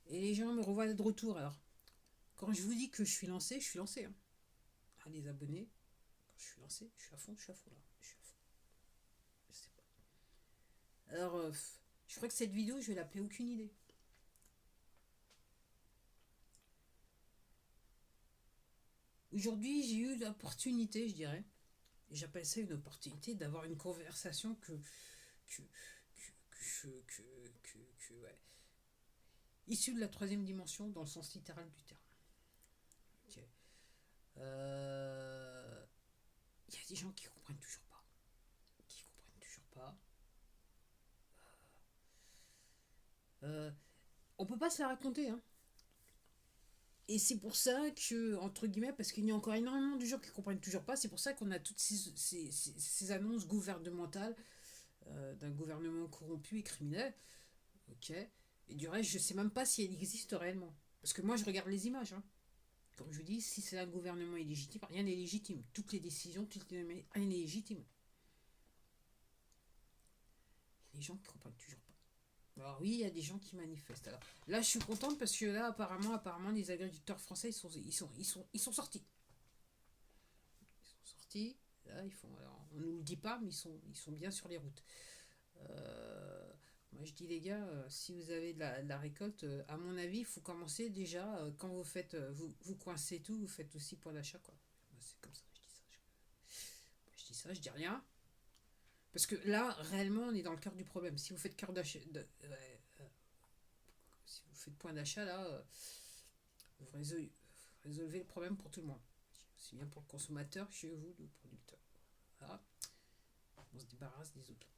Et les gens me revoient de retour. Alors, quand je vous dis que je suis lancé. Hein. Ah, les abonnés, quand je suis lancé, je suis à fond là. Je suis à fond. Je sais pas. Alors, je crois que cette vidéo, je vais l'appeler aucune idée. Aujourd'hui, j'ai eu l'opportunité, je dirais, et j'appelle ça une opportunité d'avoir une conversation que, ouais, issue de la troisième dimension dans le sens littéral du terme. Ok. Euh, Il y a des gens qui comprennent toujours pas. Qui comprennent toujours pas. Euh, on peut pas se la raconter, hein. Et c'est pour ça que, entre guillemets, parce qu'il y a encore énormément de gens qui comprennent toujours pas, c'est pour ça qu'on a toutes ces annonces gouvernementales d'un gouvernement corrompu et criminel. Ok. Et du reste, je sais même pas si elle existe réellement. Parce que moi, je regarde les images. Hein. Comme je vous dis, si c'est un gouvernement illégitime, rien n'est légitime. Toutes les décisions, rien n'est légitime. Les gens qui comprennent toujours pas. Alors oui, il y a des gens qui manifestent. Alors là, je suis contente parce que là, apparemment, les agriculteurs français, ils sont sortis. Ils sont sortis. Là, ils font. Alors, on nous le dit pas, mais ils sont bien sur les routes. Euh, Moi, je dis les gars, si vous avez de la récolte, à mon avis, il faut commencer déjà quand vous faites, vous coincez tout, vous faites aussi point d'achat quoi. Moi, c'est comme ça, je dis ça. Je dis ça, je dis rien. Parce que là, réellement, on est dans le cœur du problème. Si vous faites cœur d'achat, si vous faites point d'achat là, vous résolvez le problème pour tout le monde. Aussi bien pour le consommateur chez vous, le producteur. Voilà. On se débarrasse des autres.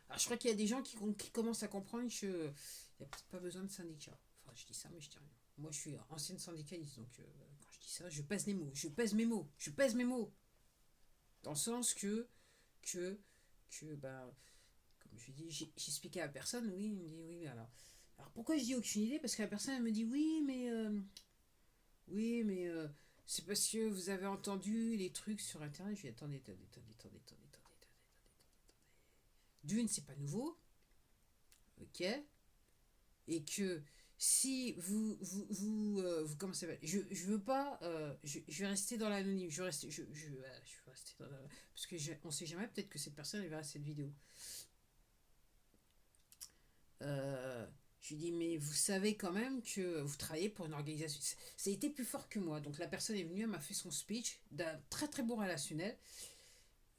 Alors je crois qu'il y a des gens qui commencent à comprendre qu'il n'y a peut-être pas besoin de syndicat. Enfin, je dis ça, mais je dis rien. Moi, je suis ancienne syndicaliste, donc quand je dis ça, je pèse les mots. Je pèse mes mots. Je pèse mes mots. Dans le sens que, bah, comme je dis, j'expliquais à la personne, oui, il me dit, oui, mais alors pourquoi je dis aucune idée. Parce que la personne, elle me dit, oui, mais c'est parce que vous avez entendu les trucs sur Internet. Je dis, attendez. D'une, c'est pas nouveau, ok. Et que si vous comment ça s'appelle, je veux pas je vais rester dans l'anonyme, je vais rester dans parce que on sait jamais, peut-être que cette personne elle verra cette vidéo. euh, je lui dis mais vous savez quand même que vous travaillez pour une organisation, ça a été plus fort que moi, donc la personne est venue, elle m'a fait son speech d'un très très bon relationnel.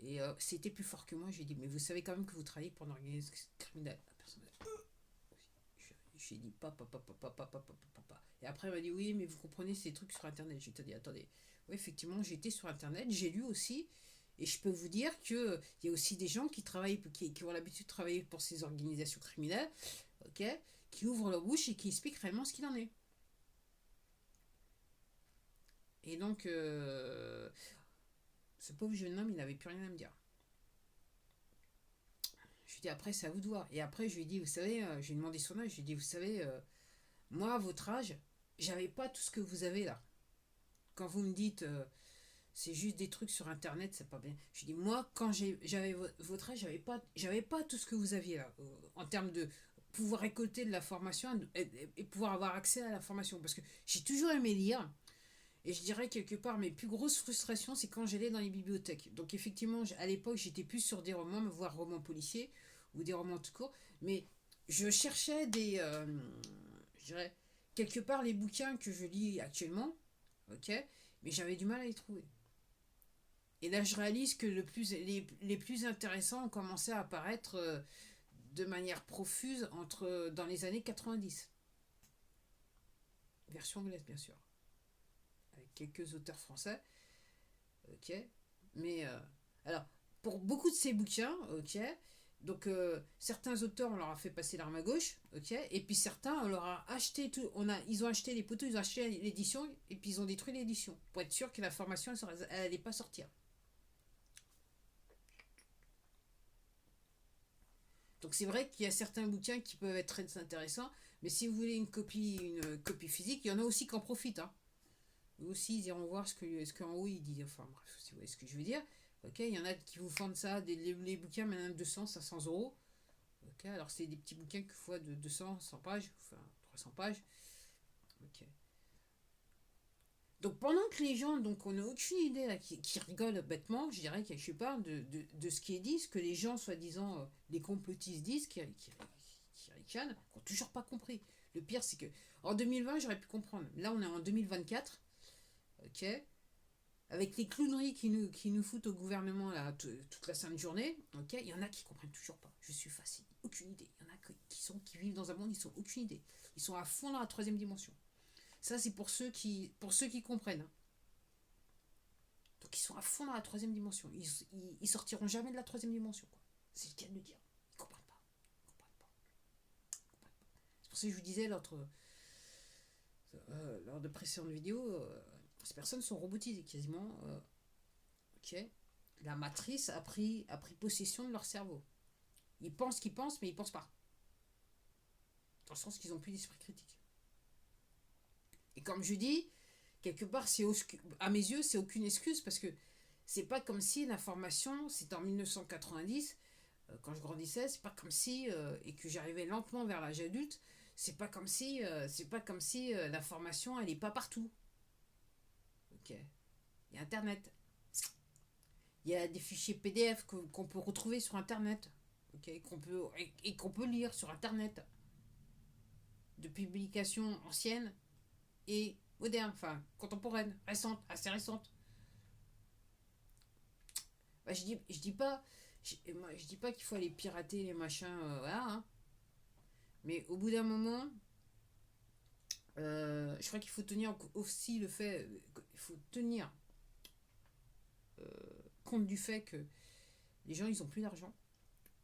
Et c'était plus fort que moi. J'ai dit, mais vous savez quand même que vous travaillez pour une organisation criminelle. La personne, j'ai dit papa. Et après, elle m'a dit oui, mais vous comprenez ces trucs sur Internet. J'ai dit attendez. Oui, effectivement, j'ai été sur Internet, j'ai lu aussi. Et je peux vous dire qu'il y a aussi des gens qui travaillent, qui ont l'habitude de travailler pour ces organisations criminelles, ok, qui ouvrent leur bouche et qui expliquent réellement ce qu'il en est. Et donc, ce pauvre jeune homme, il n'avait plus rien à me dire. Je lui dis après, c'est à vous de voir. Et après, je lui ai dit, vous savez, je lui ai demandé son âge, je lui ai dit, vous savez, moi, à votre âge, j'avais pas tout ce que vous avez là. Quand vous me dites, c'est juste des trucs sur Internet, c'est pas bien. Je dis, moi, quand j'avais votre âge, j'avais pas tout ce que vous aviez là, en termes de pouvoir récolter de la formation et pouvoir avoir accès à la formation. Parce que j'ai toujours aimé lire. Et je dirais quelque part, mes plus grosses frustrations, c'est quand j'allais dans les bibliothèques. Donc effectivement, à l'époque, j'étais plus sur des romans, voire romans policiers, ou des romans tout court. Mais je cherchais je dirais, quelque part les bouquins que je lis actuellement, ok, mais j'avais du mal à les trouver. Et là, je réalise que les plus intéressants ont commencé à apparaître de manière profuse dans les années 90. Version anglaise, bien sûr. Avec quelques auteurs français. Ok. Mais alors, pour beaucoup de ces bouquins, ok. Donc certains auteurs, on leur a fait passer l'arme à gauche, ok. Et puis certains, on leur a acheté tout, ils ont acheté les poteaux, ils ont acheté l'édition, et puis ils ont détruit l'édition pour être sûr que la formation, elle allait pas sortir. Donc c'est vrai qu'il y a certains bouquins qui peuvent être très intéressants, mais si vous voulez une copie physique, il y en a aussi qui en profitent. Hein. Eux aussi, ils iront voir ce qu'en haut ils disent. Enfin bref, si vous voyez ce que je veux dire. Ok, il y en a qui vous vendent ça, les bouquins, maintenant 200, 500 euros. Ok, Ok, alors c'est des petits bouquins qu'il faut de 200, 100 pages, enfin 300 pages. Ok. Donc pendant que les gens, donc on n'a aucune idée là, qui rigolent bêtement, je dirais quelque part de ce qui est dit, ce que les gens soi-disant, les complotistes disent, qui ricanent, qui n'ont toujours pas compris. Le pire c'est que en 2020 j'aurais pu comprendre. Là on est en 2024, ok, avec les clowneries qui nous foutent au gouvernement là, toute la sainte journée, ok, il y en a qui comprennent toujours pas. Je suis facile, aucune idée. Il y en a qui vivent dans un monde, ils n'ont aucune idée. Ils sont à fond dans la troisième dimension. Ça, c'est pour ceux qui comprennent, hein. Donc, ils sont à fond dans la troisième dimension. Ils sortiront jamais de la troisième dimension, quoi. C'est le cas de le dire. Ils comprennent pas. Ils comprennent pas. Ils comprennent pas. C'est pour ça que je vous disais lors de précédentes vidéos, ces personnes sont robotisées quasiment. Ok. La matrice a pris possession de leur cerveau. Ils pensent qu'ils pensent, mais ils pensent pas. Dans le sens qu'ils n'ont plus d'esprit critique. Et comme je dis, quelque part, à mes yeux, c'est aucune excuse parce que c'est pas comme si l'information, c'était en 1990, quand je grandissais, c'est pas comme si, et que j'arrivais lentement vers l'âge adulte, c'est pas comme si l'information, elle est pas partout. Ok. Il y a Internet. Il y a des fichiers PDF qu'on peut retrouver sur Internet. Ok. Qu'on peut lire sur Internet. De publications anciennes et moderne, enfin contemporaine, récente, assez récente. Bah, je dis pas qu'il faut aller pirater les machins, voilà, hein. Mais au bout d'un moment, je crois qu'il faut tenir aussi le fait, il faut tenir euh, compte du fait que les gens ils ont plus d'argent,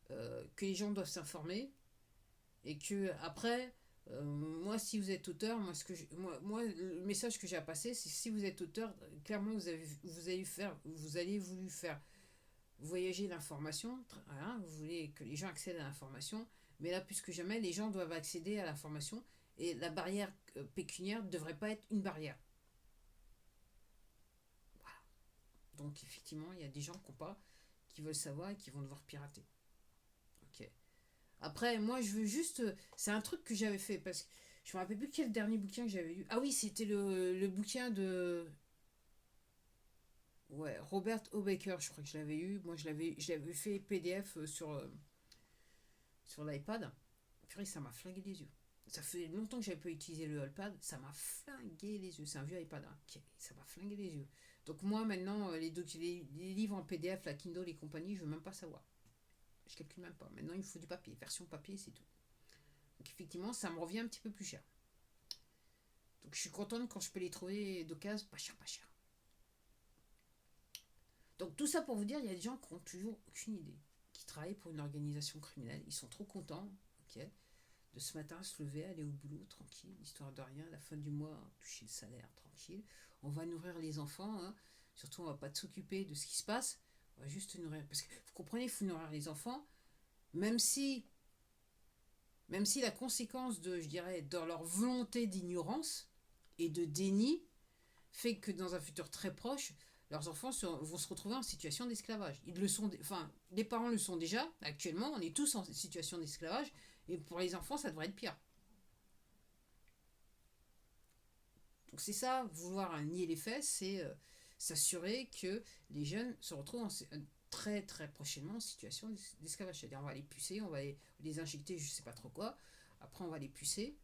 que les gens doivent s'informer et que après, moi, si vous êtes auteur, moi, le message que j'ai à passer, c'est si vous êtes auteur, clairement, vous allez voulu faire voyager l'information, hein, vous voulez que les gens accèdent à l'information, mais là, plus que jamais, les gens doivent accéder à l'information et la barrière pécuniaire ne devrait pas être une barrière. Voilà. Donc, effectivement, il y a des gens qui veulent savoir et qui vont devoir pirater. Ok. Après, moi, je veux juste. C'est un truc que j'avais fait parce que je me rappelle plus quel dernier bouquin que j'avais lu. Ah oui, c'était le bouquin de. Ouais, Robert O. Baker, je crois que je l'avais eu. Moi, je l'avais fait PDF sur l'iPad. Purée, ça m'a flingué les yeux. Ça fait longtemps que j'avais pas utilisé le iPad. Ça m'a flingué les yeux. C'est un vieux iPad, hein. Ça m'a flingué les yeux. Donc, moi, maintenant, les livres en PDF, la Kindle et compagnie, je veux même pas savoir. Je calcule même pas. Maintenant, il me faut du papier. Version papier, c'est tout. Donc effectivement, ça me revient un petit peu plus cher. Donc je suis contente quand je peux les trouver d'occasion, pas cher, pas cher. Donc tout ça pour vous dire, il y a des gens qui n'ont toujours aucune idée, qui travaillent pour une organisation criminelle. Ils sont trop contents, ok, de ce matin se lever, aller au boulot tranquille, histoire de rien, à la fin du mois, toucher le salaire tranquille. On va nourrir les enfants, hein. Surtout on va pas s'occuper de ce qui se passe, on va juste nourrir. Parce que vous comprenez, il faut nourrir les enfants, même si même si la conséquence je dirais, de leur volonté d'ignorance et de déni fait que dans un futur très proche, leurs enfants vont se retrouver en situation d'esclavage. Ils le sont, enfin, les parents le sont déjà. Actuellement, on est tous en situation d'esclavage, et pour les enfants, ça devrait être pire. Donc c'est ça, vouloir nier les faits, c'est s'assurer que les jeunes se retrouvent très très prochainement en situation d'esclavage. C'est-à-dire on va les pucer, on va les injecter, je sais pas trop quoi. Après on va les pucer.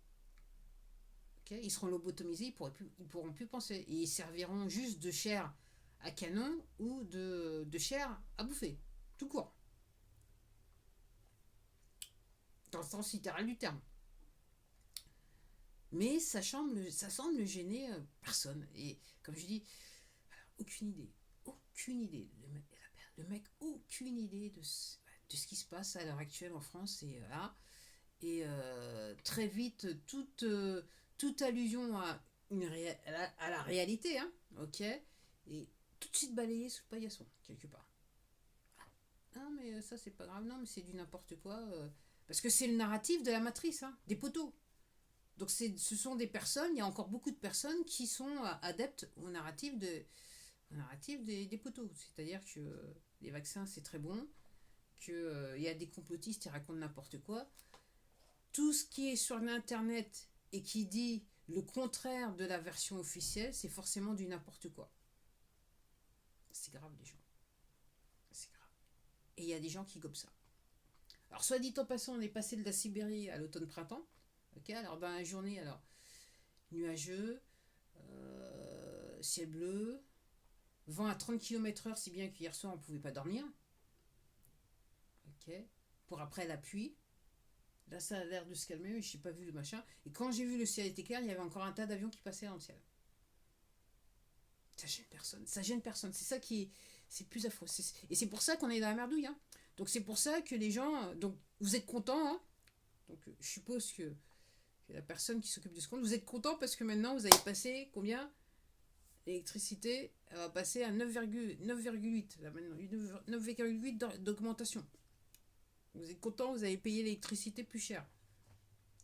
Okay, ils seront lobotomisés, ils pourront plus penser. Et ils serviront juste de chair à canon ou de chair à bouffer. Tout court. Dans le sens littéral du terme. Mais ça semble gêner personne. Et comme je dis, aucune idée. Aucune idée. Le mec, aucune idée de ce qui se passe à l'heure actuelle en France. Et très vite, toute allusion à la réalité, hein, ok, et tout de suite balayé sous le paillasson, quelque part. Ah, mais ça, c'est pas grave, non, mais c'est du n'importe quoi. Parce que c'est le narratif de la matrice, hein, des poteaux. Donc ce sont des personnes, il y a encore beaucoup de personnes qui sont adeptes au narratif des poteaux. C'est-à-dire que les vaccins, c'est très bon, qu'il y a des complotistes qui racontent n'importe quoi. Tout ce qui est sur l'internet et qui dit le contraire de la version officielle, c'est forcément du n'importe quoi. C'est grave, les gens. C'est grave. Et il y a des gens qui gobent ça. Alors, soit dit en passant, on est passé de la Sibérie à l'automne-printemps. Ok, alors dans la journée, alors, nuageux, ciel bleu, vent à 30 km/h, si bien qu'hier soir, on ne pouvait pas dormir. Ok, pour après la pluie. Là, ça a l'air de se calmer, mais je n'ai pas vu le machin. Et quand j'ai vu le ciel était clair, il y avait encore un tas d'avions qui passaient dans le ciel. Ça gêne personne. Ça gêne personne. C'est ça qui est. C'est plus affreux. Et c'est pour ça qu'on est dans la merdouille. Hein. Donc c'est pour ça que les gens. Donc vous êtes contents. Hein. Donc je suppose que la personne qui s'occupe de ce compte, vous êtes content parce que maintenant vous avez passé combien? L'électricité, elle va passer à 9,8. Là maintenant, 9,8 d'augmentation. Vous êtes content, vous avez payé l'électricité plus cher.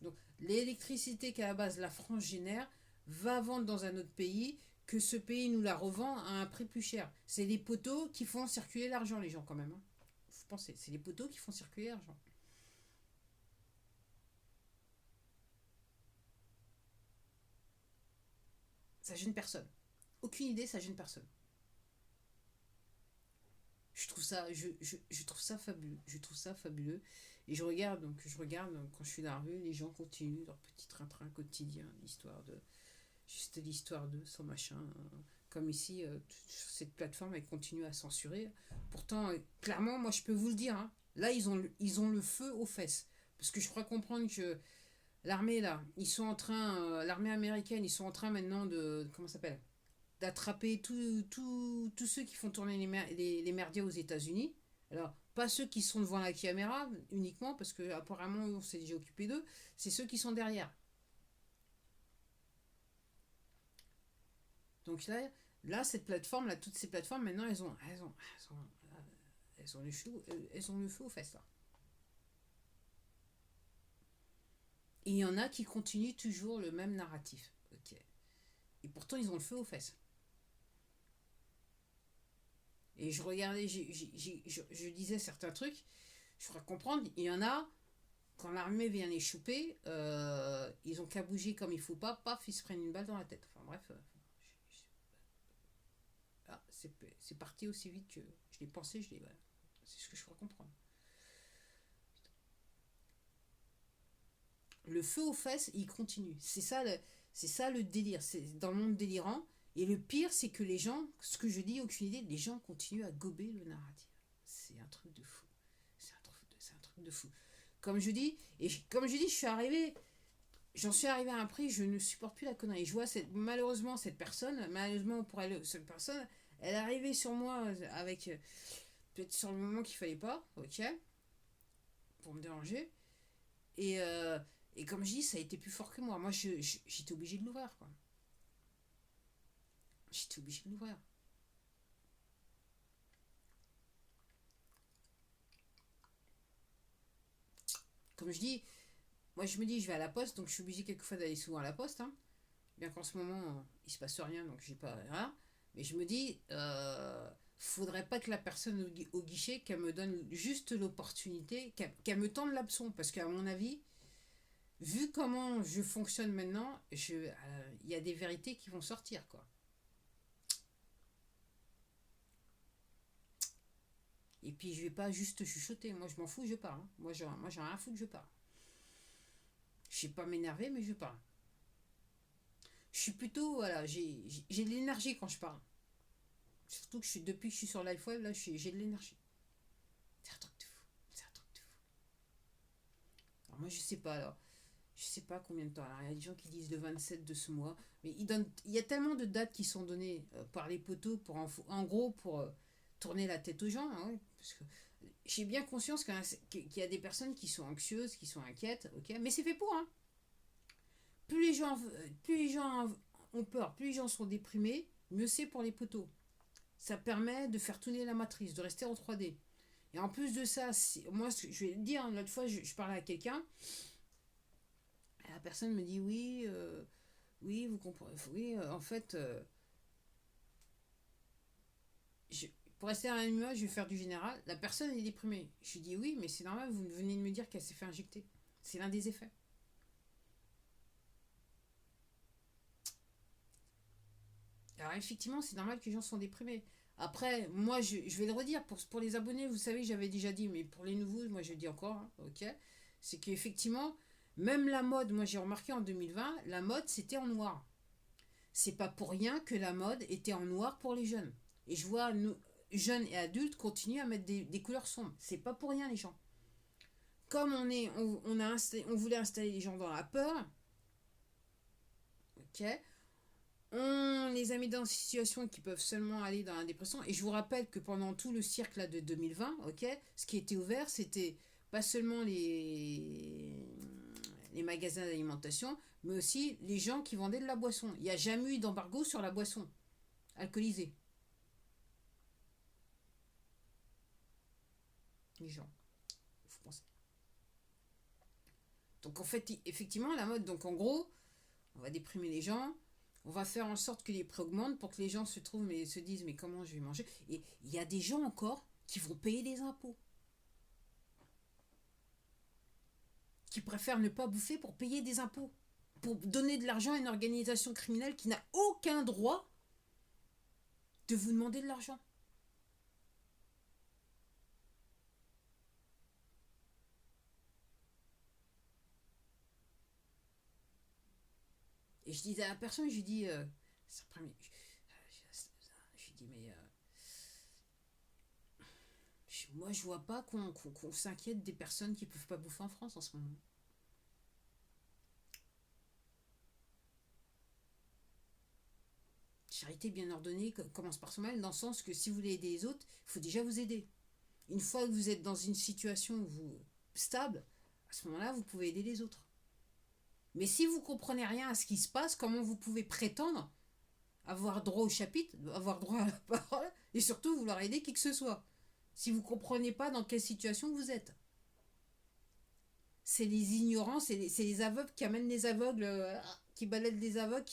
Donc l'électricité qu'à la base la France génère va vendre dans un autre pays, que ce pays nous la revend à un prix plus cher. C'est les poteaux qui font circuler l'argent, les gens, quand même. Hein. Vous pensez, c'est les poteaux qui font circuler l'argent. Ça gêne personne. Aucune idée, ça gêne personne. Je trouve ça fabuleux. Je trouve ça fabuleux. Et je regarde quand je suis dans la rue, les gens continuent leur petit train-train quotidien, l'histoire de son machin. Comme ici, cette plateforme, elle continue à censurer. Pourtant, clairement, moi, je peux vous le dire, hein, là, ils ont le feu aux fesses. Parce que je crois comprendre que l'armée, là, l'armée américaine, ils sont en train maintenant comment ça s'appelle? D'attraper tous ceux qui font tourner les merdias aux États-Unis. Alors, pas ceux qui sont devant la caméra uniquement, parce que apparemment on s'est déjà occupé d'eux, c'est ceux qui sont derrière. Donc là cette plateforme, là, toutes ces plateformes, maintenant, elles ont le feu aux fesses, là. Et il y en a qui continuent toujours le même narratif. Ok. Et pourtant, ils ont le feu aux fesses. Et je regardais, je disais certains trucs, je ferais comprendre, il y en a, quand l'armée vient les choper, ils ont qu'à bouger comme il faut pas, paf, ils se prennent une balle dans la tête. Enfin bref, c'est parti aussi vite que je l'ai pensé, voilà. C'est ce que je ferais comprendre. Le feu aux fesses, il continue. C'est ça le délire. C'est dans le monde délirant. Et le pire, c'est que les gens, ce que je dis, aucune idée, les gens continuent à gober le narratif. C'est un truc de fou. C'est un truc de fou. Comme je dis, j'en suis arrivé à un prix, je ne supporte plus la connerie. Je vois malheureusement cette personne, malheureusement pour elle, cette personne, elle est arrivée sur moi avec peut-être sur le moment qu'il fallait pas, ok, pour me déranger. Et, euh, et comme je dis, ça a été plus fort que moi. Moi, j'étais obligé de l'ouvrir, quoi. J'étais obligé de l'ouvrir. Comme je dis, moi je me dis, je vais à la poste, donc je suis obligé quelquefois d'aller souvent à la poste. Hein. Bien qu'en ce moment, il se passe rien, donc j'ai pas rien. Mais je me dis, faudrait pas que la personne au guichet, qu'elle me donne juste l'opportunité, qu'elle me tende l'abson. Parce qu'à mon avis, vu comment je fonctionne maintenant, il y a des vérités qui vont sortir, quoi. Et puis je vais pas juste chuchoter. Moi, je m'en fous, je parle. Hein. Moi, j'ai rien à foutre, je parle. Je sais pas m'énerver, mais je parle. Je suis plutôt, voilà, j'ai de l'énergie quand je parle. Surtout que depuis que je suis sur l'iPhone, là, j'ai de l'énergie. C'est un truc de fou. C'est un truc de fou. Alors moi, je sais pas, alors. Je sais pas combien de temps. Alors, il y a des gens qui disent le 27 de ce mois. Mais il y a tellement de dates qui sont données par les poteaux en gros pour tourner la tête aux gens. Hein, ouais, parce que j'ai bien conscience qu'il y a des personnes qui sont anxieuses, qui sont inquiètes, ok, mais c'est fait pour. Hein. Plus les gens ont peur, plus les gens sont déprimés, mieux c'est pour les poteaux. Ça permet de faire tourner la matrice, de rester en 3D. Et en plus de ça, moi, je vais le dire, l'autre fois, je parlais à quelqu'un, et la personne me dit oui, oui, vous comprenez, oui, en fait, pour rester dans la même image, je vais faire du général. La personne est déprimée. Je lui dis oui, mais c'est normal, vous venez de me dire qu'elle s'est fait injecter. C'est l'un des effets. Alors effectivement, c'est normal que les gens sont déprimés. Après, moi, je vais le redire, pour les abonnés, vous savez, j'avais déjà dit, mais pour les nouveaux, moi je le dis encore, hein, ok, c'est qu'effectivement, même la mode, moi j'ai remarqué en 2020, la mode c'était en noir. C'est pas pour rien que la mode était en noir pour les jeunes. Et je vois nous, jeunes et adultes continuer à mettre des couleurs sombres. C'est pas pour rien les gens. Comme on voulait installer les gens dans la peur, ok, on les a mis dans des situations qui peuvent seulement aller dans la dépression. Et je vous rappelle que pendant tout le cirque là, de 2020, ok, ce qui était ouvert, c'était pas seulement les magasins d'alimentation, mais aussi les gens qui vendaient de la boisson. Il n'y a jamais eu d'embargo sur la boisson alcoolisée. Les gens, vous pensez. Donc en fait, effectivement, la mode, donc en gros, on va déprimer les gens, on va faire en sorte que les prix augmentent pour que les gens se trouvent mais se disent mais comment je vais manger. Et il y a des gens encore qui vont payer des impôts, qui préfèrent ne pas bouffer pour payer des impôts, pour donner de l'argent à une organisation criminelle qui n'a aucun droit de vous demander de l'argent. Et je dis à la personne, je lui dis, je dis mais moi je vois pas qu'on s'inquiète des personnes qui peuvent pas bouffer en France en ce moment. Charité bien ordonnée commence par soi-même, dans le sens que si vous voulez aider les autres, il faut déjà vous aider. Une fois que vous êtes dans une situation où vous stable, à ce moment-là, vous pouvez aider les autres. Mais si vous comprenez rien à ce qui se passe, comment vous pouvez prétendre avoir droit au chapitre, avoir droit à la parole, et surtout vouloir aider qui que ce soit, si vous comprenez pas dans quelle situation vous êtes? C'est les ignorants, c'est les aveugles qui amènent les aveugles, qui baladent les aveugles,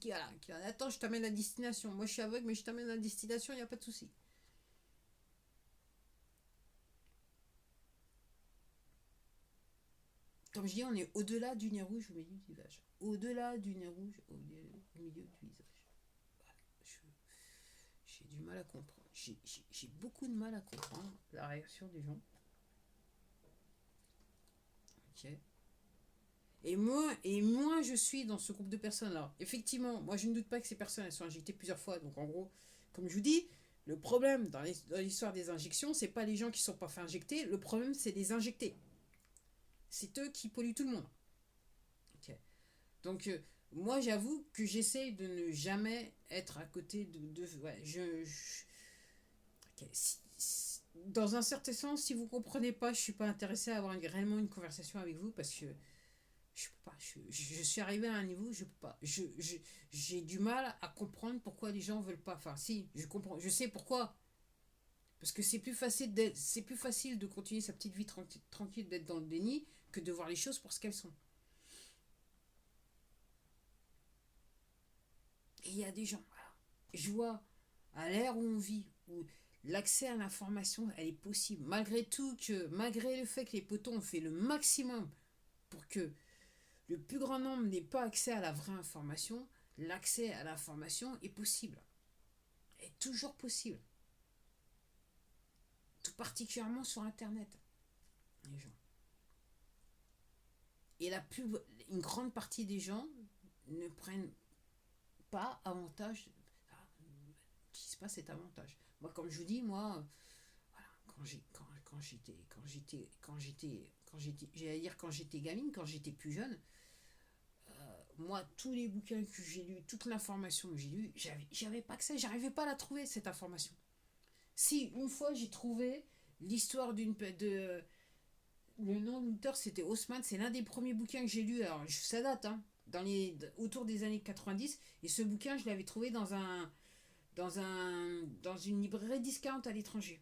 voilà, attends, je t'amène à destination. Moi, je suis aveugle, mais je t'amène à destination, il n'y a pas de souci. Comme je dis, on est au-delà du nez rouge au milieu du visage. Au-delà du nez rouge au milieu du visage. Voilà, j'ai du mal à comprendre. J'ai beaucoup de mal à comprendre la réaction des gens. Ok. Et moi, je suis dans ce groupe de personnes-là. Effectivement, moi, je ne doute pas que ces personnes, elles sont injectées plusieurs fois. Donc, en gros, comme je vous dis, le problème dans l'histoire des injections, c'est pas les gens qui ne sont pas fait injecter. Le problème, c'est les injectés. C'est eux qui polluent tout le monde. Ok. Donc, moi, j'avoue que j'essaie de ne jamais être à côté ouais, ok. Dans un certain sens, si vous comprenez pas, je suis pas intéressé à avoir réellement une conversation avec vous parce que je peux pas. Je suis arrivé à un niveau, je peux pas. J'ai du mal à comprendre pourquoi les gens veulent pas. Enfin, si, je comprends. Je sais pourquoi. Parce que c'est plus facile de continuer sa petite vie tranquille, d'être dans le déni, que de voir les choses pour ce qu'elles sont. Et il y a des gens, voilà. Je vois, à l'ère où on vit, où l'accès à l'information, elle est possible, malgré le fait que les potos ont fait le maximum pour que le plus grand nombre n'ait pas accès à la vraie information, l'accès à l'information est possible. Est toujours possible. Tout particulièrement sur Internet. Les gens. Et une grande partie des gens ne prennent pas avantage. Qui se passe cet avantage. Moi, comme je vous dis, moi, voilà, j'allais dire quand j'étais gamine, quand j'étais plus jeune, moi, tous les bouquins que j'ai lus, toute l'information que j'ai lue, j'avais pas accès, j'arrivais pas à la trouver, cette information. Si, une fois, j'ai trouvé l'histoire le nom de l'auteur, c'était Haussmann, c'est l'un des premiers bouquins que j'ai lu, alors ça date, hein, autour des années 90, et ce bouquin, je l'avais trouvé dans une librairie discount à l'étranger.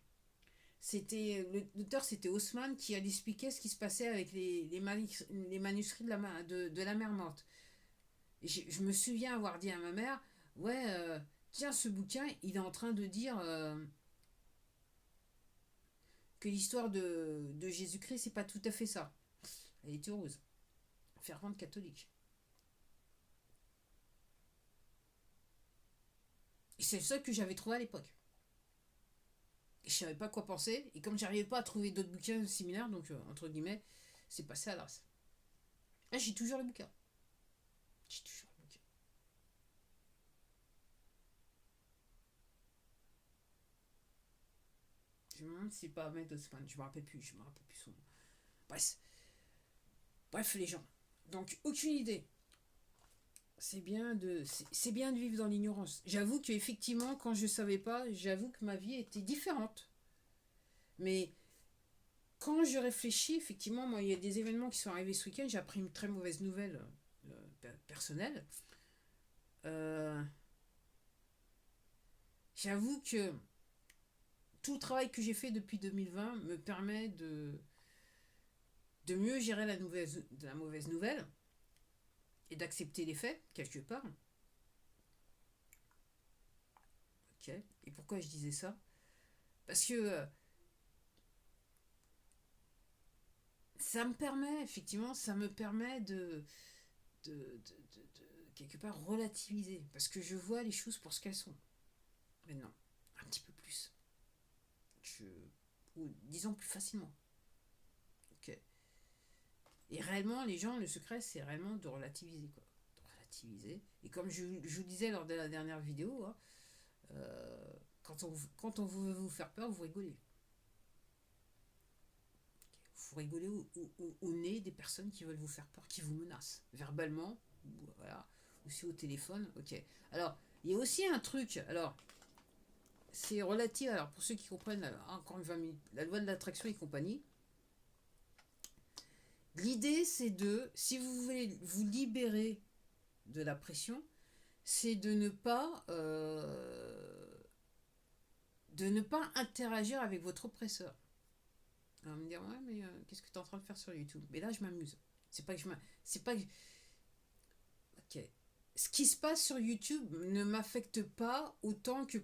L'auteur, c'était Haussmann qui allait expliquer ce qui se passait avec les manuscrits de la mer morte. Et je me souviens avoir dit à ma mère, ouais, tiens, ce bouquin, il est en train de dire que l'histoire de Jésus-Christ, c'est pas tout à fait ça. Elle était heureuse. Fervente catholique. Et c'est le seul que j'avais trouvé à l'époque. Et je savais pas quoi penser. Et comme j'arrivais pas à trouver d'autres bouquins similaires, donc entre guillemets, c'est passé à l'as. Ah, j'ai toujours le bouquin. J'ai toujours le bouquin. Je me demande si c'est pas Ahmed Osman. Je me rappelle plus. Je me rappelle plus son nom. Bref. Bref, les gens. Donc, aucune idée. C'est bien de vivre dans l'ignorance. J'avoue qu'effectivement, quand je savais pas, j'avoue que ma vie était différente. Mais quand je réfléchis, effectivement, moi, il y a des événements qui sont arrivés ce week-end. J'ai appris une très mauvaise nouvelle personnelle. Euh, J'avoue que tout le travail que j'ai fait depuis 2020 me permet de mieux gérer la mauvaise nouvelle et d'accepter les faits, quelque part. Ok. Et pourquoi je disais ça? Parce que ça me permet, effectivement, ça me permet de quelque part relativiser. Parce que je vois les choses pour ce qu'elles sont. Maintenant, un petit peu plus. Je, ou disons plus facilement. Ok. Et réellement, les gens, le secret, c'est réellement de relativiser, quoi. De relativiser. Et comme je vous disais lors de la dernière vidéo, hein, quand on veut vous faire peur, vous rigolez. Vous rigolez au nez des personnes qui veulent vous faire peur, qui vous menacent, verbalement, ou voilà, aussi au téléphone. Ok. Alors, il y a aussi un truc. Alors, c'est relatif. Alors, pour ceux qui comprennent, encore une fois, la loi de l'attraction et compagnie. L'idée, c'est si vous voulez vous libérer de la pression, c'est de ne pas interagir avec votre oppresseur. On va me dire, ouais, mais qu'est-ce que tu es en train de faire sur YouTube? Mais là, je m'amuse. C'est pas que je m'amuse. C'est pas que. Ok. Ce qui se passe sur YouTube ne m'affecte pas autant que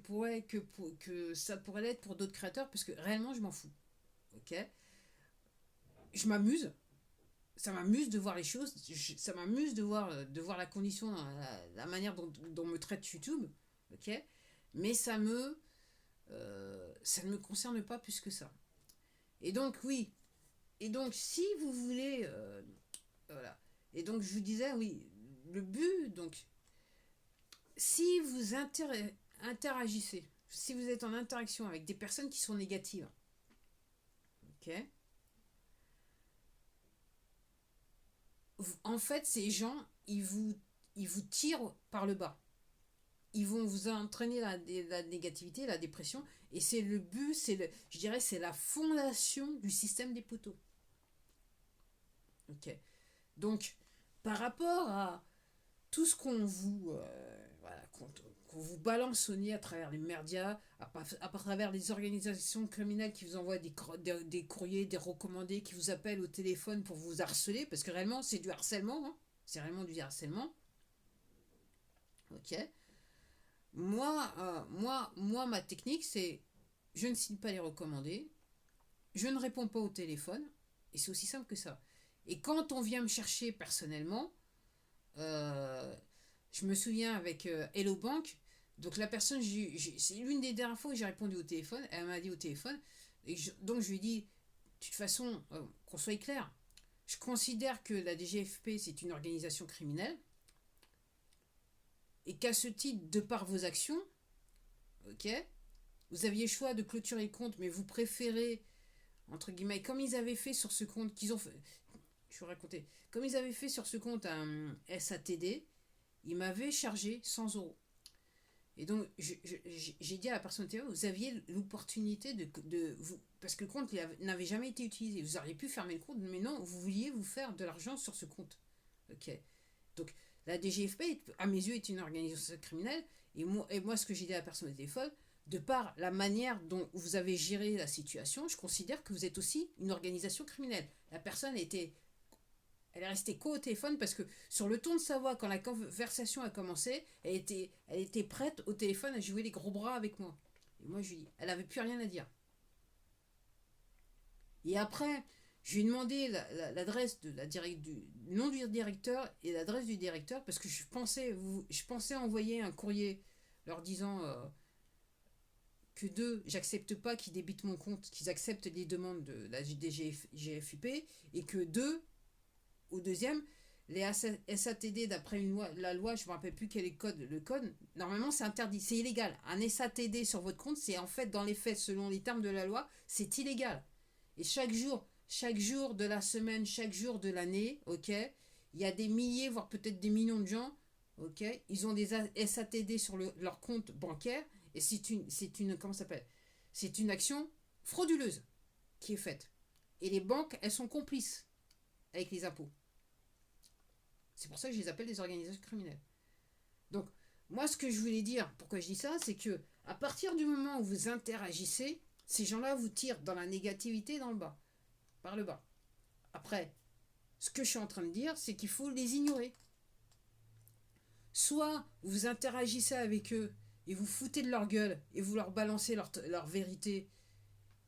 ça pourrait l'être pour d'autres créateurs, parce que réellement, je m'en fous. Ok. Je m'amuse. Ça m'amuse de voir les choses. Ça m'amuse de voir la condition, la manière dont me traite YouTube. Ok. Mais ça ne me concerne pas plus que ça. Et donc, oui. Et donc, si vous voulez. Voilà. Et donc, je vous disais, oui, le but, donc, si vous interagissez, si vous êtes en interaction avec des personnes qui sont négatives, ok, en fait, ces gens, ils vous tirent par le bas. Ils vont vous entraîner la négativité, la dépression, et c'est le but, je dirais, c'est la fondation du système des poteaux. Ok. Donc, par rapport à tout ce qu'on vous, voilà, qu'on vous balance au nez à travers les médias, à travers les organisations criminelles qui vous envoient des courriers, des recommandés, qui vous appellent au téléphone pour vous harceler, parce que réellement, c'est du harcèlement, hein, c'est réellement du harcèlement. Ok. Moi, ma technique, c'est je ne signe pas les recommandés, je ne réponds pas au téléphone, et c'est aussi simple que ça. Et quand on vient me chercher personnellement, euh, je me souviens avec Hello Bank, donc la personne, c'est l'une des dernières fois où j'ai répondu au téléphone, elle m'a dit au téléphone, donc je lui ai dit, de toute façon, qu'on soit clair, je considère que la DGFP, c'est une organisation criminelle, et qu'à ce titre, de par vos actions, ok, vous aviez le choix de clôturer le compte, mais vous préférez, entre guillemets, comme ils avaient fait sur ce compte, qu'ils ont fait, je vais vous raconter, comme ils avaient fait sur ce compte un SATD, ils m'avaient chargé 100 euros. Et donc, j'ai dit à la personne TVA, vous aviez l'opportunité de vous. Parce que le compte n'avait jamais été utilisé. Vous auriez pu fermer le compte, mais non, vous vouliez vous faire de l'argent sur ce compte. Ok. Donc, la DGFP, à mes yeux, est une organisation criminelle. Et moi, ce que j'ai dit à la personne au téléphone, de par la manière dont vous avez géré la situation, je considère que vous êtes aussi une organisation criminelle. La personne elle est restée qu'au téléphone parce que sur le ton de sa voix, quand la conversation a commencé, elle était prête au téléphone à jouer les gros bras avec moi. Et moi, je lui dis, elle n'avait plus rien à dire. Et après, je lui ai demandé l'adresse de du nom du directeur et l'adresse du directeur parce que je pensais envoyer un courrier leur disant que deux, j'accepte pas qu'ils débitent mon compte, qu'ils acceptent les demandes de la GFIP et que deux, au deuxième, les SATD d'après la loi, je me rappelle plus quel est le code, normalement c'est interdit, c'est illégal. Un SATD sur votre compte, c'est en fait dans les faits, selon les termes de la loi, c'est illégal. Et chaque jour de la semaine, chaque jour de l'année, ok, il y a des milliers, voire peut-être des millions de gens, ok, ils ont des SATD sur leur compte bancaire et comment ça s'appelle? C'est une action frauduleuse qui est faite. Et les banques, elles sont complices avec les impôts. C'est pour ça que je les appelle des organisations criminelles. Donc, moi, ce que je voulais dire, pourquoi je dis ça, c'est que à partir du moment où vous interagissez, ces gens-là vous tirent dans la négativité dans le bas, par le bas. Après, ce que je suis en train de dire, c'est qu'il faut les ignorer. Soit vous interagissez avec eux et vous foutez de leur gueule et vous leur balancez leur vérité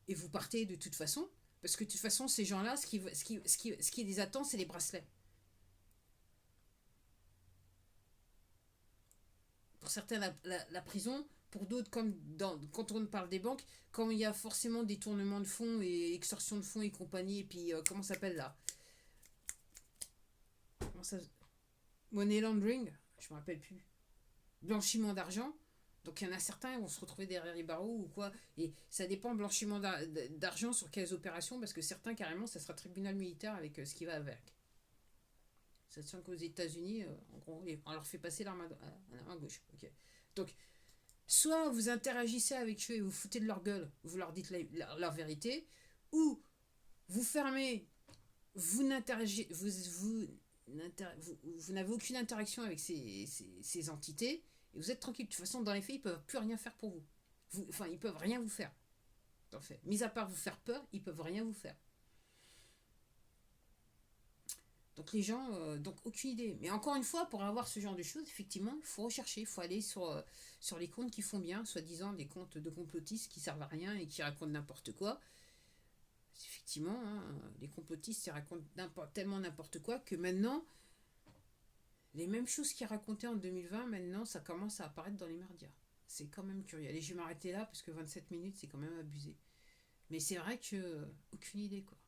et vous partez de toute façon, parce que de toute façon, ces gens-là, ce qui les attend, c'est les bracelets. Pour certains, la prison. Pour d'autres, quand on parle des banques, quand il y a forcément des tournements de fonds et extorsion de fonds et compagnie, et puis comment ça s'appelle là, comment ça, money laundering, je me rappelle plus, blanchiment d'argent. Donc il y en a certains qui vont se retrouver derrière les barreaux ou quoi. Et ça dépend blanchiment d'argent sur quelles opérations, parce que certains carrément ça sera tribunal militaire avec ce qui va avec. Ça tient qu'aux États-Unis, en gros, on leur fait passer l'arme à gauche. Okay. Donc soit vous interagissez avec eux et vous foutez de leur gueule, vous leur dites leur vérité, ou vous fermez, vous n'interagissez, vous n'avez aucune interaction avec ces entités et vous êtes tranquille. De toute façon, dans les faits, ils peuvent plus rien faire pour vous. Enfin, ils peuvent rien vous faire. En fait, mis à part vous faire peur, ils peuvent rien vous faire. Donc les gens, donc aucune idée. Mais encore une fois, pour avoir ce genre de choses, effectivement, il faut rechercher, il faut aller sur les comptes qui font bien, soi-disant des comptes de complotistes qui servent à rien et qui racontent n'importe quoi. Effectivement, hein, les complotistes, ils racontent tellement n'importe quoi que maintenant, les mêmes choses qu'ils racontaient en 2020, maintenant, ça commence à apparaître dans les médias. C'est quand même curieux. Allez, je vais m'arrêter là parce que 27 minutes, c'est quand même abusé. Mais c'est vrai que aucune idée, quoi.